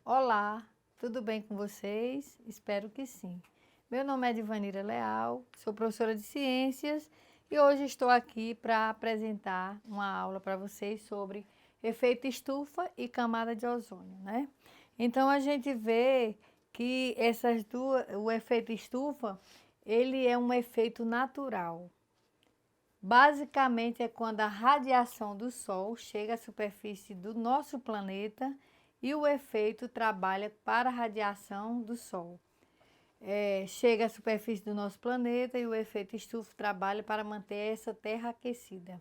Olá, tudo bem com vocês? Espero que sim. Meu nome é Divanira Leal, sou professora de ciências e hoje estou aqui para apresentar uma aula para vocês sobre efeito estufa e camada de ozônio, né? Então a gente vê que o efeito estufa, ele é um efeito natural. Basicamente é quando a radiação do Sol chega à superfície do nosso planeta e o efeito trabalha para a radiação do Sol. Chega à superfície do nosso planeta e o efeito estufa trabalha para manter essa Terra aquecida.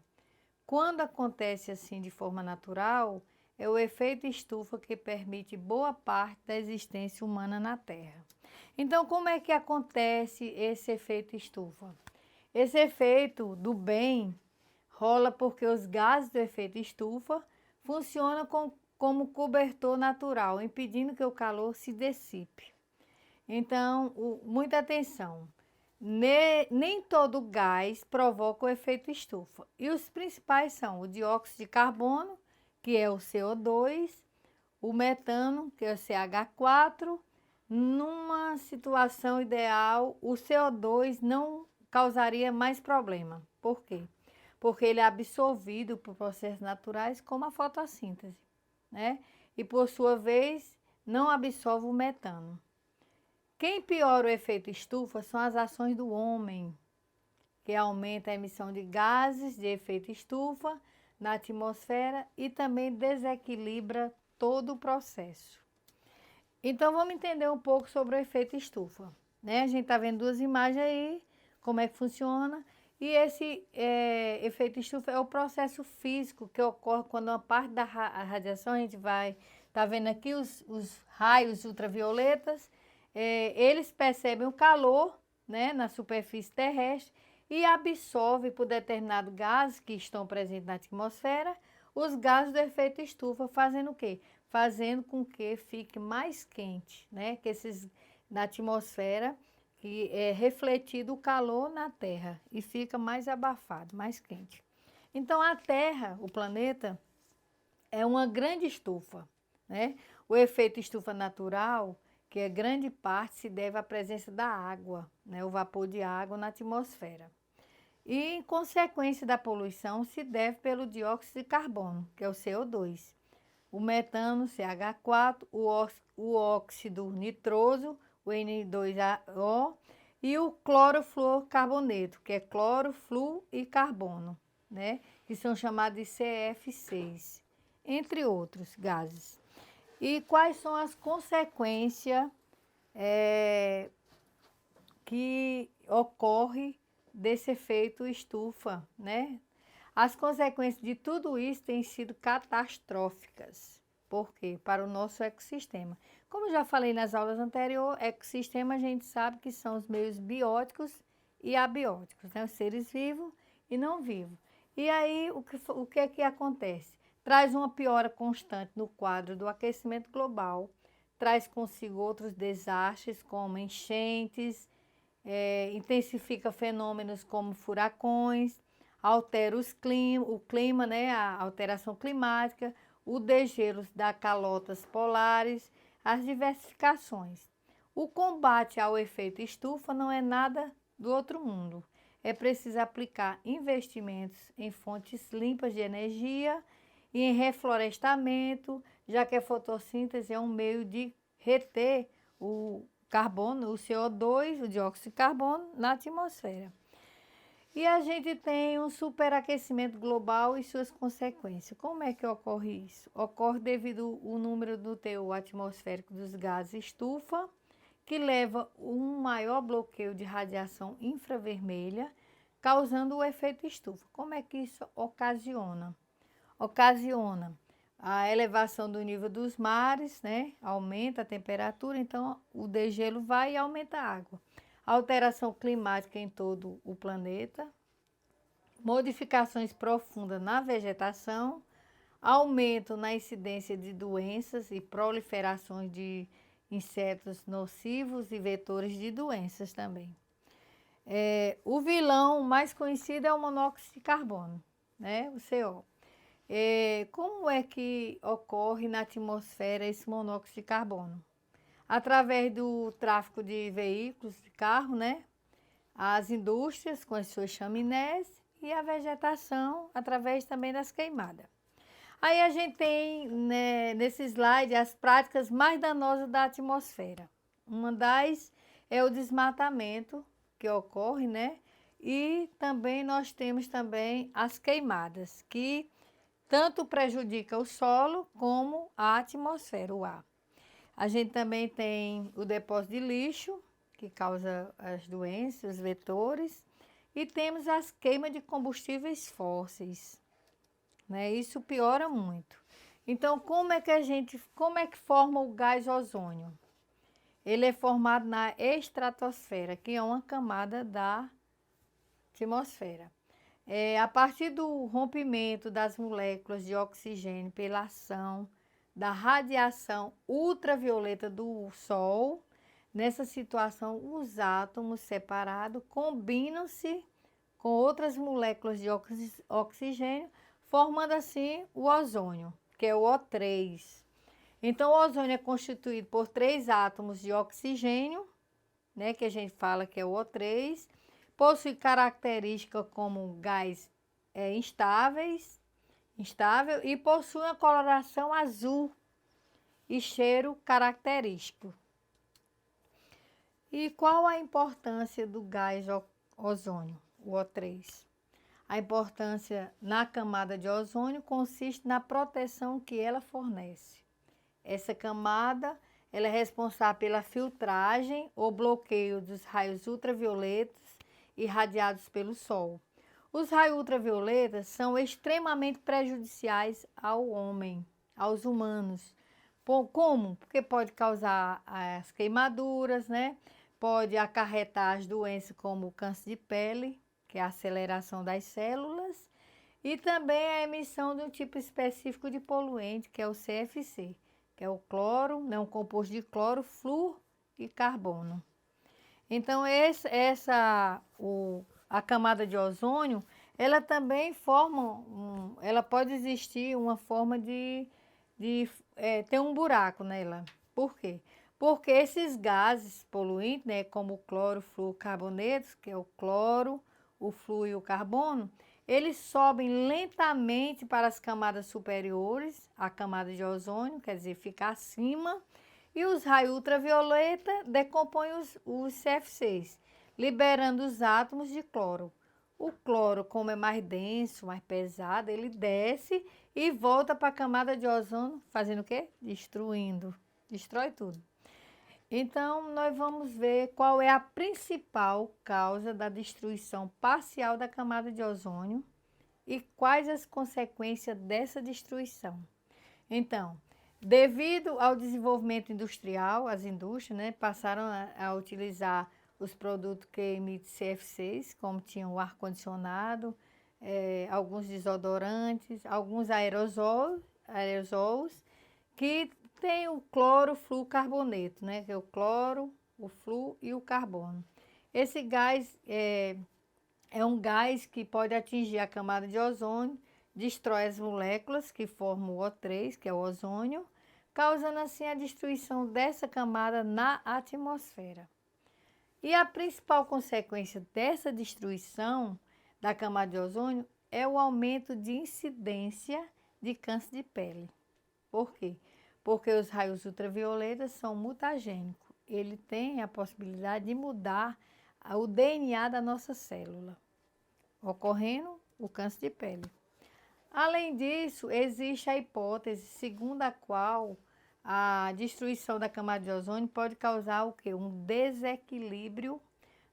Quando acontece assim de forma natural, é o efeito estufa que permite boa parte da existência humana na Terra. Então, como é que acontece esse efeito estufa? Esse efeito do bem rola porque os gases do efeito estufa funcionam como cobertor natural, impedindo que o calor se dissipe. Então, muita atenção. Nem todo gás provoca o efeito estufa. E os principais são o dióxido de carbono, que é o CO2, o metano, que é o CH4. Numa situação ideal, o CO2 não causaria mais problema. Por quê? Porque ele é absorvido por processos naturais como a fotossíntese, né? E por sua vez, não absorve o metano. Quem piora o efeito estufa são as ações do homem, que aumenta a emissão de gases de efeito estufa na atmosfera e também desequilibra todo o processo. Então vamos entender um pouco sobre o efeito estufa, né? A gente está vendo duas imagens aí, como é que funciona. E esse efeito estufa é o processo físico que ocorre quando uma parte da radiação, a gente vai, tá vendo aqui os raios ultravioletas, eles percebem o calor, né, na superfície terrestre e absorvem por determinado gás que estão presentes na atmosfera, os gases do efeito estufa, fazendo o quê? Fazendo com que fique mais quente, né, que esses na atmosfera, que é refletido o calor na Terra e fica mais abafado, mais quente. Então a Terra, o planeta, é uma grande estufa, né? O efeito estufa natural, que é grande parte, se deve à presença da água, né? O vapor de água na atmosfera. E, em consequência da poluição, se deve pelo dióxido de carbono, que é o CO2, o metano, CH4, o óxido nitroso, o N2O, e o clorofluorcarboneto, que é cloro, flúor e carbono, né? Que são chamados de CF6, entre outros gases. E quais são as consequências que ocorrem desse efeito estufa, né? As consequências de tudo isso têm sido catastróficas. Por quê? Para o nosso ecossistema. Como já falei nas aulas anteriores, ecossistema a gente sabe que são os meios bióticos e abióticos, né? Os seres vivos e não vivos. E aí, o que é que acontece? Traz uma piora constante no quadro do aquecimento global, traz consigo outros desastres como enchentes, intensifica fenômenos como furacões, altera o clima, né, a alteração climática, o degelo das calotas polares, as diversificações. O combate ao efeito estufa não é nada do outro mundo. É preciso aplicar investimentos em fontes limpas de energia e em reflorestamento, já que a fotossíntese é um meio de reter o carbono, o CO2, o dióxido de carbono, na atmosfera. E a gente tem um superaquecimento global e suas consequências. Como é que ocorre isso? Ocorre devido ao número do teor atmosférico dos gases estufa, que leva um maior bloqueio de radiação infravermelha, causando o efeito estufa. Como é que isso ocasiona? Ocasiona a elevação do nível dos mares, né? Aumenta a temperatura, então o degelo vai e aumenta a água. Alteração climática em todo o planeta, modificações profundas na vegetação, aumento na incidência de doenças e proliferações de insetos nocivos e vetores de doenças também. O vilão mais conhecido é o monóxido de carbono, né? O CO. Como é que ocorre na atmosfera esse monóxido de carbono? Através do tráfego de veículos, de carro, né? As indústrias com as suas chaminés e a vegetação através também das queimadas. Aí a gente tem, né, nesse slide as práticas mais danosas da atmosfera. Uma das é o desmatamento que ocorre, né? E também nós temos também as queimadas, que tanto prejudica o solo como a atmosfera, o ar. A gente também tem o depósito de lixo, que causa as doenças, os vetores, e temos as queimas de combustíveis fósseis, né? Isso piora muito. Então, como é que forma o gás ozônio? Ele é formado na estratosfera, que é uma camada da atmosfera. A partir do rompimento das moléculas de oxigênio pela ação da radiação ultravioleta do Sol, nessa situação, os átomos separados combinam-se com outras moléculas de oxigênio, formando assim o ozônio, que é o O3. Então, o ozônio é constituído por 3 átomos de oxigênio, né, que a gente fala que é o O3, possui características como gás instável e possui uma coloração azul e cheiro característico. E qual a importância do gás ozônio, o O3? A importância na camada de ozônio consiste na proteção que ela fornece. Essa camada ela é responsável pela filtragem ou bloqueio dos raios ultravioletas irradiados pelo Sol. Os raios ultravioletas são extremamente prejudiciais ao homem, aos humanos. Como? Porque pode causar as queimaduras, né? Pode acarretar as doenças como o câncer de pele, que é a aceleração das células, e também a emissão de um tipo específico de poluente, que é o CFC, que é o cloro, né, um composto de cloro, flúor e carbono. Então, a camada de ozônio, ela também ela pode existir uma forma de ter um buraco nela. Por quê? Porque esses gases poluentes, né, como o cloro, flúor, carbonetos, que é o cloro, o flúor e o carbono, eles sobem lentamente para as camadas superiores, a camada de ozônio, quer dizer, fica acima, e os raios ultravioleta decompõem os CFCs, liberando os átomos de cloro. O cloro, como é mais denso, mais pesado, ele desce e volta para a camada de ozônio, fazendo o quê? Destruindo. Destrói tudo. Então, nós vamos ver qual é a principal causa da destruição parcial da camada de ozônio e quais as consequências dessa destruição. Então, devido ao desenvolvimento industrial, as indústrias, né, passaram a utilizar os produtos que emitem CFCs, como tinham o ar-condicionado, alguns desodorantes, alguns aerosols, que tem o cloro, flúor, carboneto, né? Que é o cloro, o flúor e o carbono. Esse gás é um gás que pode atingir a camada de ozônio, destrói as moléculas que formam o O3, que é o ozônio, causando assim a destruição dessa camada na atmosfera. E a principal consequência dessa destruição da camada de ozônio é o aumento de incidência de câncer de pele. Por quê? Porque os raios ultravioletas são mutagênicos. Ele tem a possibilidade de mudar o DNA da nossa célula, ocorrendo o câncer de pele. Além disso, existe a hipótese segundo a qual a destruição da camada de ozônio pode causar o quê? Um desequilíbrio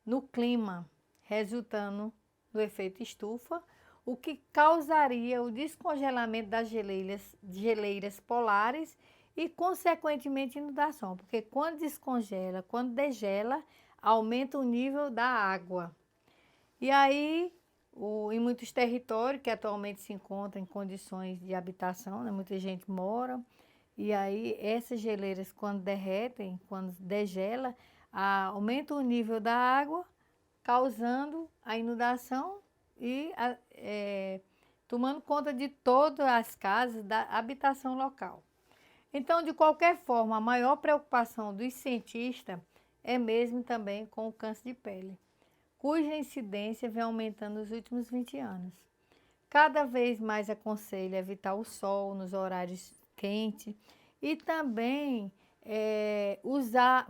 no clima, resultando no efeito estufa, o que causaria o descongelamento das geleiras polares e, consequentemente, inundação, porque quando descongela, quando degela, aumenta o nível da água. E aí, em muitos territórios que atualmente se encontram em condições de habitação, né, muita gente mora, e aí essas geleiras, quando derretem, quando degela, aumenta o nível da água, causando a inundação e tomando conta de todas as casas da habitação local. Então, de qualquer forma, a maior preocupação dos cientistas é mesmo também com o câncer de pele, cuja incidência vem aumentando nos últimos 20 anos. Cada vez mais aconselho evitar o sol nos horários quentes e também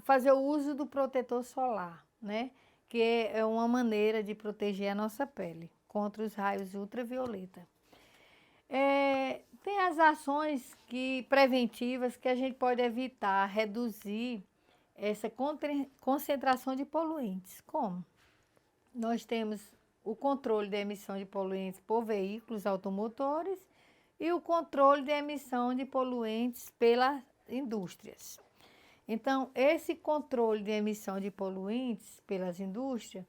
fazer o uso do protetor solar, né? Que é uma maneira de proteger a nossa pele contra os raios ultravioleta. Tem as ações preventivas que a gente pode evitar, reduzir essa concentração de poluentes. Como? Nós temos o controle da emissão de poluentes por veículos automotores e o controle de emissão de poluentes pelas indústrias. Então, esse controle de emissão de poluentes pelas indústrias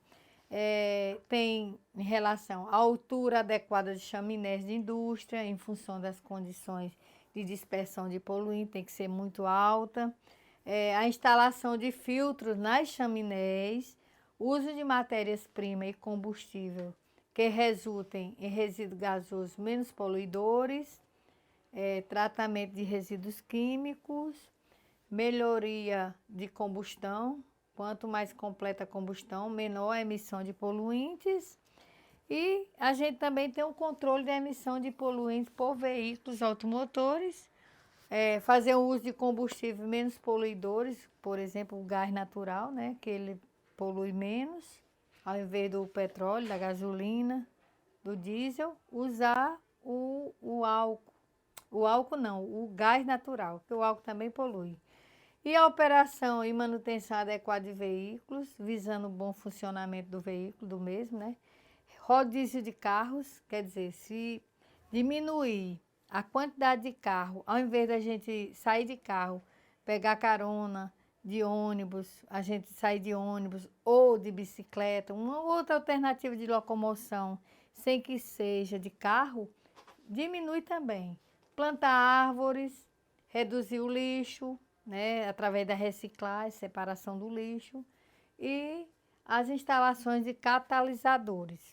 tem em relação à altura adequada de chaminés de indústria, em função das condições de dispersão de poluentes, tem que ser muito alta. A instalação de filtros nas chaminés, uso de matérias-primas e combustível que resultem em resíduos gasosos menos poluidores, tratamento de resíduos químicos, melhoria de combustão. Quanto mais completa a combustão, menor a emissão de poluentes. E a gente também tem o controle da emissão de poluentes por veículos automotores, fazer o uso de combustíveis menos poluidores, por exemplo, o gás natural, né, que ele polui menos, ao invés do petróleo, da gasolina, do diesel, usar o álcool. O álcool não, o gás natural, porque o álcool também polui. E a operação e manutenção adequada de veículos, visando o bom funcionamento do veículo, do mesmo, né? Rodízio de carros, quer dizer, se diminuir a quantidade de carro, ao invés da gente sair de carro, pegar carona de ônibus, a gente sair de ônibus ou de bicicleta, uma outra alternativa de locomoção, sem que seja de carro, diminui também. Plantar árvores, reduzir o lixo, né, através da reciclagem, separação do lixo e as instalações de catalisadores.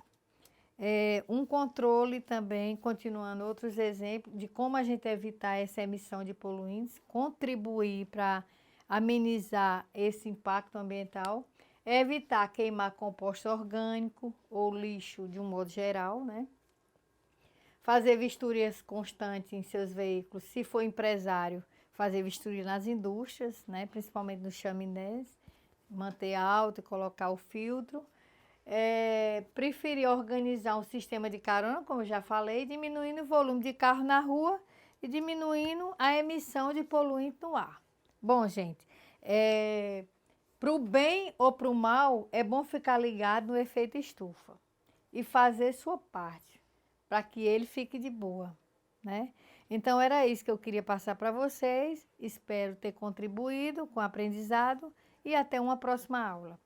Um controle também, continuando outros exemplos de como a gente evitar essa emissão de poluentes, contribuir para amenizar esse impacto ambiental, evitar queimar composto orgânico ou lixo de um modo geral, né? Fazer vistorias constantes em seus veículos, se for empresário, fazer vistoria nas indústrias, né, principalmente nos chaminés, manter alto e colocar o filtro. Preferir organizar um sistema de carona, como eu já falei, diminuindo o volume de carro na rua e diminuindo a emissão de poluente no ar. Bom, gente, para o bem ou para o mal, é bom ficar ligado no efeito estufa e fazer sua parte, para que ele fique de boa, né? Então, era isso que eu queria passar para vocês. Espero ter contribuído com o aprendizado e até uma próxima aula.